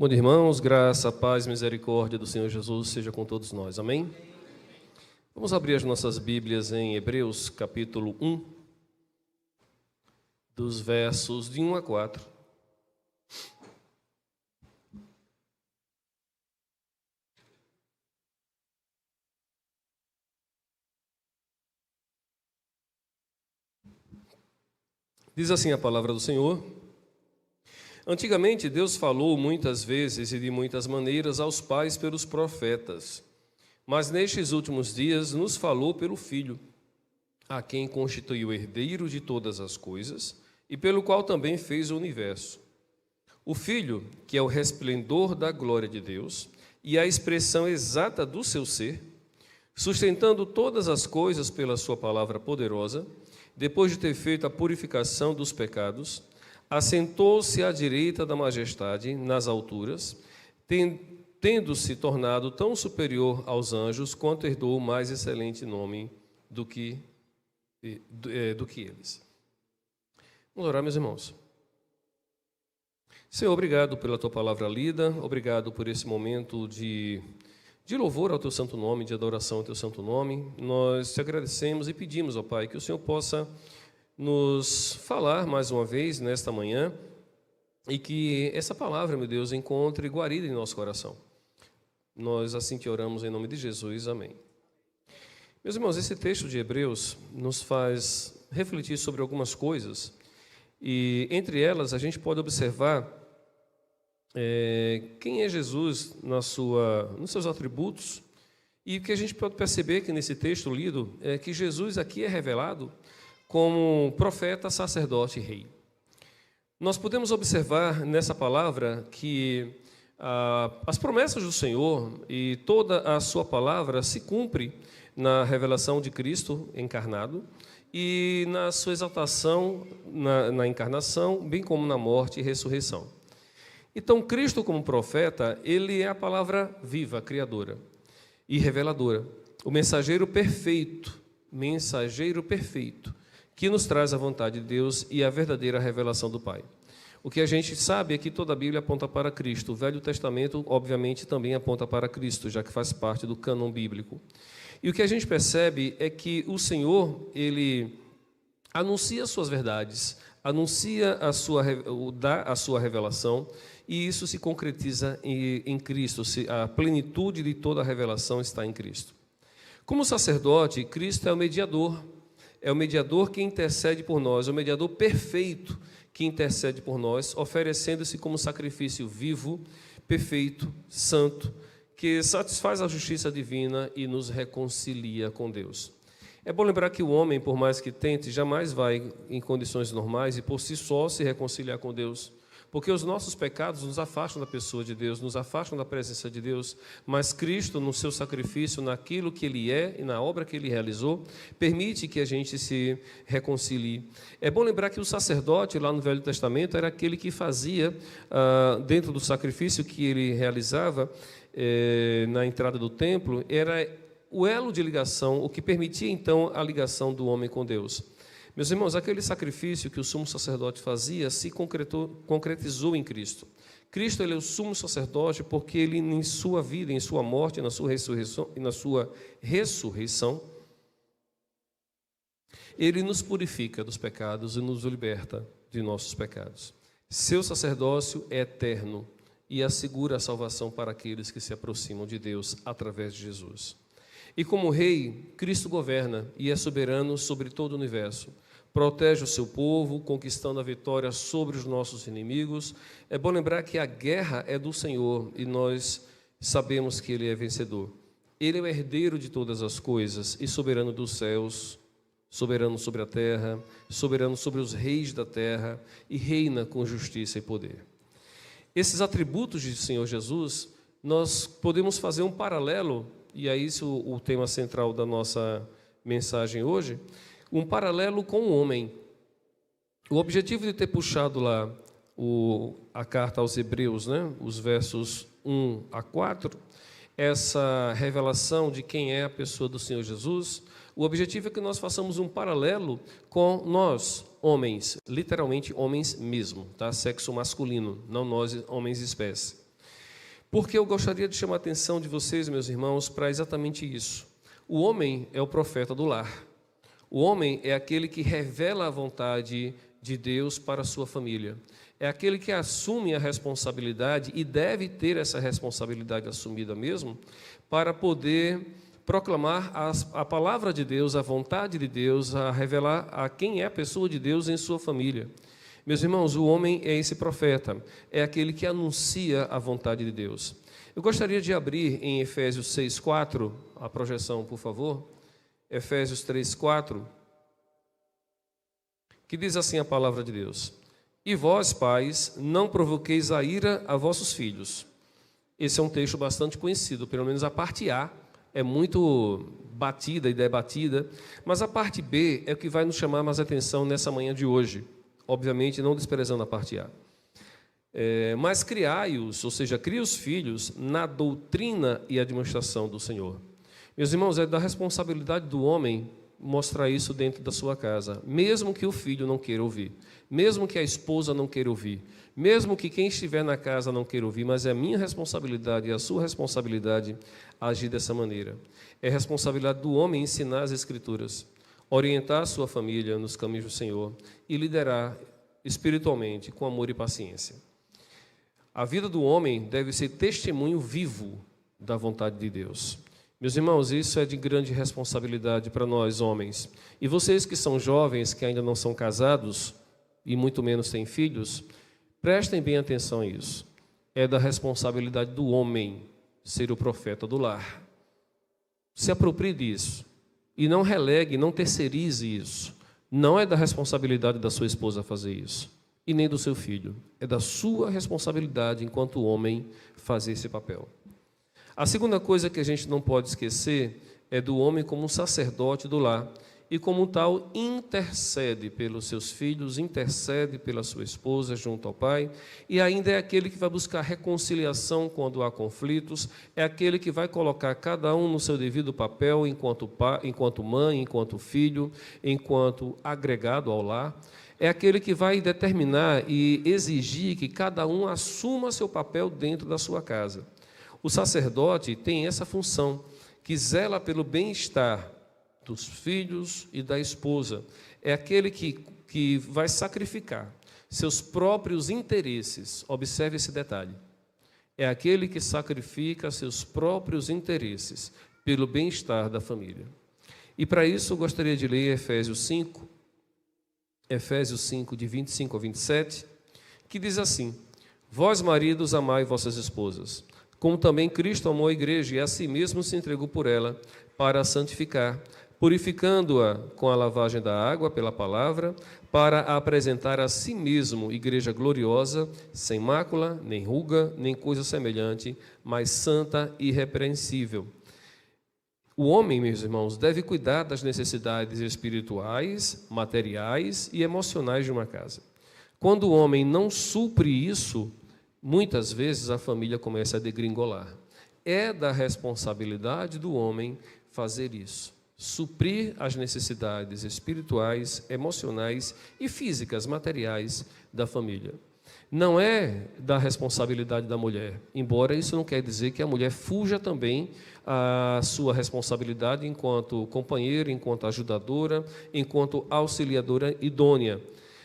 Bom, irmãos, graça, paz, misericórdia do Senhor Jesus seja com todos nós. Amém? Vamos abrir as nossas Bíblias em Hebreus, capítulo 1, dos versos de 1 a 4. Diz assim a palavra do Senhor: Antigamente Deus falou muitas vezes e de muitas maneiras aos pais pelos profetas, mas nestes últimos dias nos falou pelo Filho, a quem constituiu herdeiro de todas as coisas e pelo qual também fez o universo. O Filho, que é o resplendor da glória de Deus e a expressão exata do seu ser, sustentando todas as coisas pela sua palavra poderosa, depois de ter feito a purificação dos pecados, assentou-se à direita da majestade nas alturas, tendo-se tornado tão superior aos anjos quanto herdou o mais excelente nome do que eles. Vamos orar, meus irmãos. Senhor, obrigado pela Tua palavra lida, obrigado por esse momento de louvor ao Teu santo nome, de adoração ao Teu santo nome. Nós te agradecemos e pedimos, ó Pai, que o Senhor possa nos falar mais uma vez nesta manhã e que essa palavra, meu Deus, encontre guarida em nosso coração. Nós assim te oramos em nome de Jesus. Amém. Meus irmãos, esse texto de Hebreus nos faz refletir sobre algumas coisas e entre elas a gente pode observar quem é Jesus nos seus atributos, e o que a gente pode perceber que nesse texto lido é que Jesus aqui é revelado como profeta, sacerdote e rei. Nós podemos observar nessa palavra que as promessas do Senhor e toda a sua palavra se cumpre na revelação de Cristo encarnado e na sua exaltação na encarnação, bem como na morte e ressurreição. Então, Cristo como profeta, ele é a palavra viva, criadora e reveladora, o mensageiro perfeito, que nos traz a vontade de Deus e a verdadeira revelação do Pai. O que a gente sabe é que toda a Bíblia aponta para Cristo. O Velho Testamento, obviamente, também aponta para Cristo, já que faz parte do cânon bíblico. E o que a gente percebe é que o Senhor, ele anuncia suas verdades, dá a sua revelação, e isso se concretiza em Cristo. A plenitude de toda a revelação está em Cristo. Como sacerdote, Cristo é o mediador. É o mediador que intercede por nós, o mediador perfeito que intercede por nós, oferecendo-se como sacrifício vivo, perfeito, santo, que satisfaz a justiça divina e nos reconcilia com Deus. É bom lembrar que o homem, por mais que tente, jamais vai em condições normais e por si só se reconciliar com Deus, porque os nossos pecados nos afastam da pessoa de Deus, nos afastam da presença de Deus, mas Cristo, no seu sacrifício, naquilo que Ele é e na obra que Ele realizou, permite que a gente se reconcilie. É bom lembrar que o sacerdote, lá no Velho Testamento, era aquele que fazia, dentro do sacrifício que ele realizava na entrada do templo, era o elo de ligação, o que permitia, então, a ligação do homem com Deus. Meus irmãos, aquele sacrifício que o sumo sacerdote fazia se concretizou em Cristo. Cristo, ele é o sumo sacerdote porque ele, em sua vida, em sua morte, na sua ressurreição, ele nos purifica dos pecados e nos liberta de nossos pecados. Seu sacerdócio é eterno e assegura a salvação para aqueles que se aproximam de Deus através de Jesus. E como rei, Cristo governa e é soberano sobre todo o universo. Protege o seu povo, conquistando a vitória sobre os nossos inimigos. É bom lembrar que a guerra é do Senhor e nós sabemos que Ele é vencedor. Ele é o herdeiro de todas as coisas e soberano dos céus, soberano sobre a terra, soberano sobre os reis da terra e reina com justiça e poder. Esses atributos do Senhor Jesus, nós podemos fazer um paralelo, e é isso o tema central da nossa mensagem hoje, um paralelo com o homem. O objetivo de ter puxado lá a carta aos Hebreus, os versos 1 a 4, essa revelação de quem é a pessoa do Senhor Jesus, o objetivo é que nós façamos um paralelo com nós, homens, literalmente homens mesmo, tá? Sexo masculino, não nós, homens espécie. Porque eu gostaria de chamar a atenção de vocês, meus irmãos, para exatamente isso. O homem é o profeta do lar. O homem é aquele que revela a vontade de Deus para a sua família. É aquele que assume a responsabilidade e deve ter essa responsabilidade assumida mesmo, para poder proclamar a palavra de Deus, a vontade de Deus, a revelar a quem é a pessoa de Deus em sua família. Meus irmãos, o homem é esse profeta, é aquele que anuncia a vontade de Deus. Eu gostaria de abrir em Efésios 6:4, a projeção, por favor. Efésios 3:4, que diz assim a palavra de Deus: E vós, pais, não provoqueis a ira a vossos filhos. Esse é um texto bastante conhecido, pelo menos a parte A é muito batida e debatida, mas a parte B é o que vai nos chamar mais atenção nessa manhã de hoje, obviamente não desprezando a parte A. Mas criai-os, ou seja, cria os filhos na doutrina e administração do Senhor. Meus irmãos, é da responsabilidade do homem mostrar isso dentro da sua casa, mesmo que o filho não queira ouvir, mesmo que a esposa não queira ouvir, mesmo que quem estiver na casa não queira ouvir, mas é a minha responsabilidade e a sua responsabilidade agir dessa maneira. É responsabilidade do homem ensinar as Escrituras, orientar a sua família nos caminhos do Senhor e liderar espiritualmente com amor e paciência. A vida do homem deve ser testemunho vivo da vontade de Deus. Meus irmãos, isso é de grande responsabilidade para nós, homens. E vocês que são jovens, que ainda não são casados, e muito menos têm filhos, prestem bem atenção a isso. É da responsabilidade do homem ser o profeta do lar. Se aproprie disso. E não relegue, não terceirize isso. Não é da responsabilidade da sua esposa fazer isso. E nem do seu filho. É da sua responsabilidade, enquanto homem, fazer esse papel. A segunda coisa que a gente não pode esquecer é do homem como um sacerdote do lar e como tal intercede pelos seus filhos, intercede pela sua esposa junto ao pai e ainda é aquele que vai buscar reconciliação quando há conflitos, é aquele que vai colocar cada um no seu devido papel enquanto pai, enquanto mãe, enquanto filho, enquanto agregado ao lar. É aquele que vai determinar e exigir que cada um assuma seu papel dentro da sua casa. O sacerdote tem essa função, que zela pelo bem-estar dos filhos e da esposa. É aquele que vai sacrificar seus próprios interesses. Observe esse detalhe. É aquele que sacrifica seus próprios interesses pelo bem-estar da família. E para isso eu gostaria de ler Efésios 5, de 25 a 27, que diz assim: Vós, maridos, amai vossas esposas, como também Cristo amou a igreja e a si mesmo se entregou por ela, para a santificar, purificando-a com a lavagem da água pela palavra, para a apresentar a si mesmo igreja gloriosa, sem mácula, nem ruga, nem coisa semelhante, mas santa e irrepreensível. O homem, meus irmãos, deve cuidar das necessidades espirituais, materiais e emocionais de uma casa. Quando o homem não supre isso, muitas vezes a família começa a degringolar. É da responsabilidade do homem fazer isso, suprir as necessidades espirituais, emocionais e físicas, materiais da família. Não é da responsabilidade da mulher, embora isso não quer dizer que a mulher fuja também a sua responsabilidade enquanto companheira, enquanto ajudadora, enquanto auxiliadora idônea,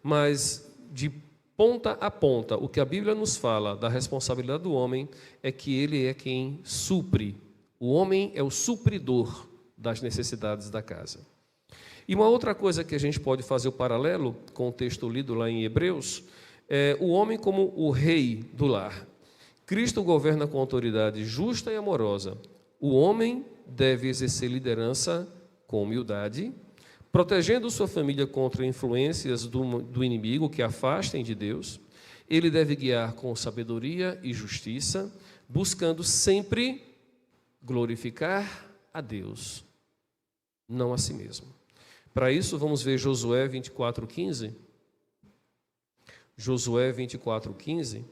mas de ponta a ponta, o que a Bíblia nos fala da responsabilidade do homem é que ele é quem supre. O homem é o supridor das necessidades da casa. E uma outra coisa que a gente pode fazer o paralelo com o texto lido lá em Hebreus, é o homem como o rei do lar. Cristo governa com autoridade justa e amorosa. O homem deve exercer liderança com humildade, protegendo sua família contra influências do inimigo que afastem de Deus. Ele deve guiar com sabedoria e justiça, buscando sempre glorificar a Deus, não a si mesmo. Para isso, vamos ver Josué 24:15. Josué 24:15,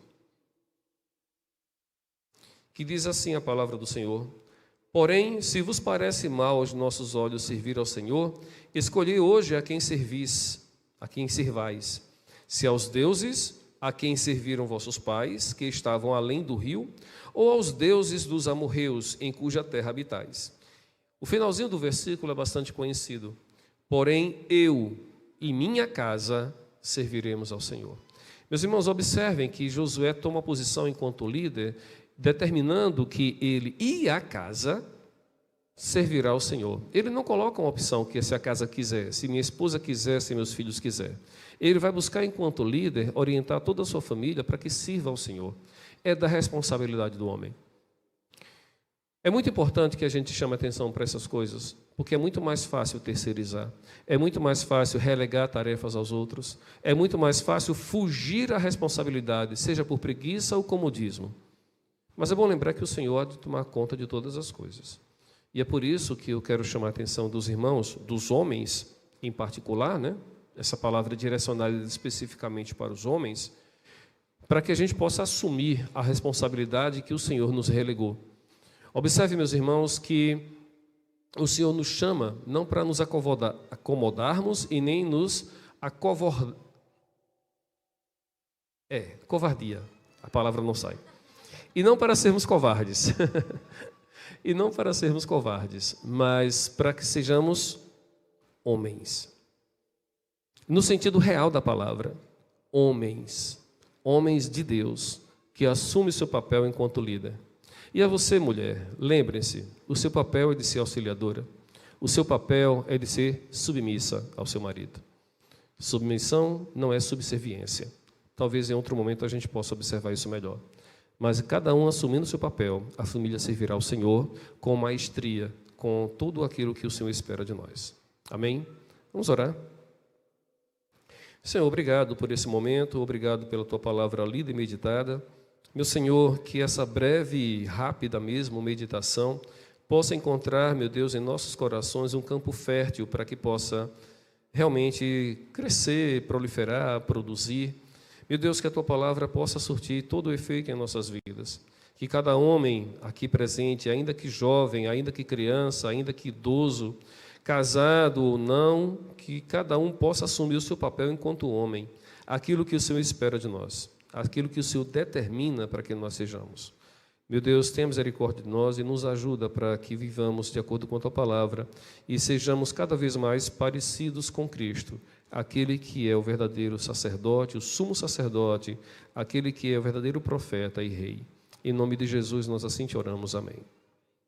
que diz assim a palavra do Senhor: Porém, se vos parece mal aos nossos olhos servir ao Senhor, escolhei hoje a quem servais, se aos deuses a quem serviram vossos pais, que estavam além do rio, ou aos deuses dos amorreus, em cuja terra habitais? O finalzinho do versículo é bastante conhecido. Porém, eu e minha casa serviremos ao Senhor. Meus irmãos, observem que Josué toma posição enquanto líder, determinando que ele e a casa servirá ao Senhor. Ele não coloca uma opção que se a casa quiser, se minha esposa quiser, se meus filhos quiser. Ele vai buscar, enquanto líder, orientar toda a sua família para que sirva ao Senhor. É da responsabilidade do homem. É muito importante que a gente chame atenção para essas coisas, porque é muito mais fácil terceirizar, é muito mais fácil relegar tarefas aos outros, é muito mais fácil fugir à responsabilidade, seja por preguiça ou comodismo. Mas é bom lembrar que o Senhor há de tomar conta de todas as coisas. E é por isso que eu quero chamar a atenção dos irmãos, dos homens em particular, né? Essa palavra é direcionada especificamente para os homens, para que a gente possa assumir a responsabilidade que o Senhor nos relegou. Observe, meus irmãos, que o Senhor nos chama não para nos acomodarmos e nem nos covardia, a palavra não sai. E não para sermos covardes, e não para sermos covardes, mas para que sejamos homens. No sentido real da palavra, homens de Deus, que assumem seu papel enquanto líder. E a você, mulher, lembre-se, o seu papel é de ser auxiliadora, o seu papel é de ser submissa ao seu marido. Submissão não é subserviência. Talvez em outro momento a gente possa observar isso melhor. Mas cada um assumindo o seu papel, a família servirá ao Senhor com maestria, com tudo aquilo que o Senhor espera de nós. Amém? Vamos orar. Senhor, obrigado por esse momento, obrigado pela Tua palavra lida e meditada. Meu Senhor, que essa breve e rápida mesmo meditação possa encontrar, meu Deus, em nossos corações um campo fértil para que possa realmente crescer, proliferar, produzir. Meu Deus, que a Tua palavra possa surtir todo o efeito em nossas vidas. Que cada homem aqui presente, ainda que jovem, ainda que criança, ainda que idoso, casado ou não, que cada um possa assumir o seu papel enquanto homem, aquilo que o Senhor espera de nós, aquilo que o Senhor determina para que nós sejamos. Meu Deus, tenha misericórdia de nós e nos ajuda para que vivamos de acordo com a Tua palavra e sejamos cada vez mais parecidos com Cristo, aquele que é o verdadeiro sacerdote, o sumo sacerdote, aquele que é o verdadeiro profeta e rei. Em nome de Jesus nós assim te oramos. Amém.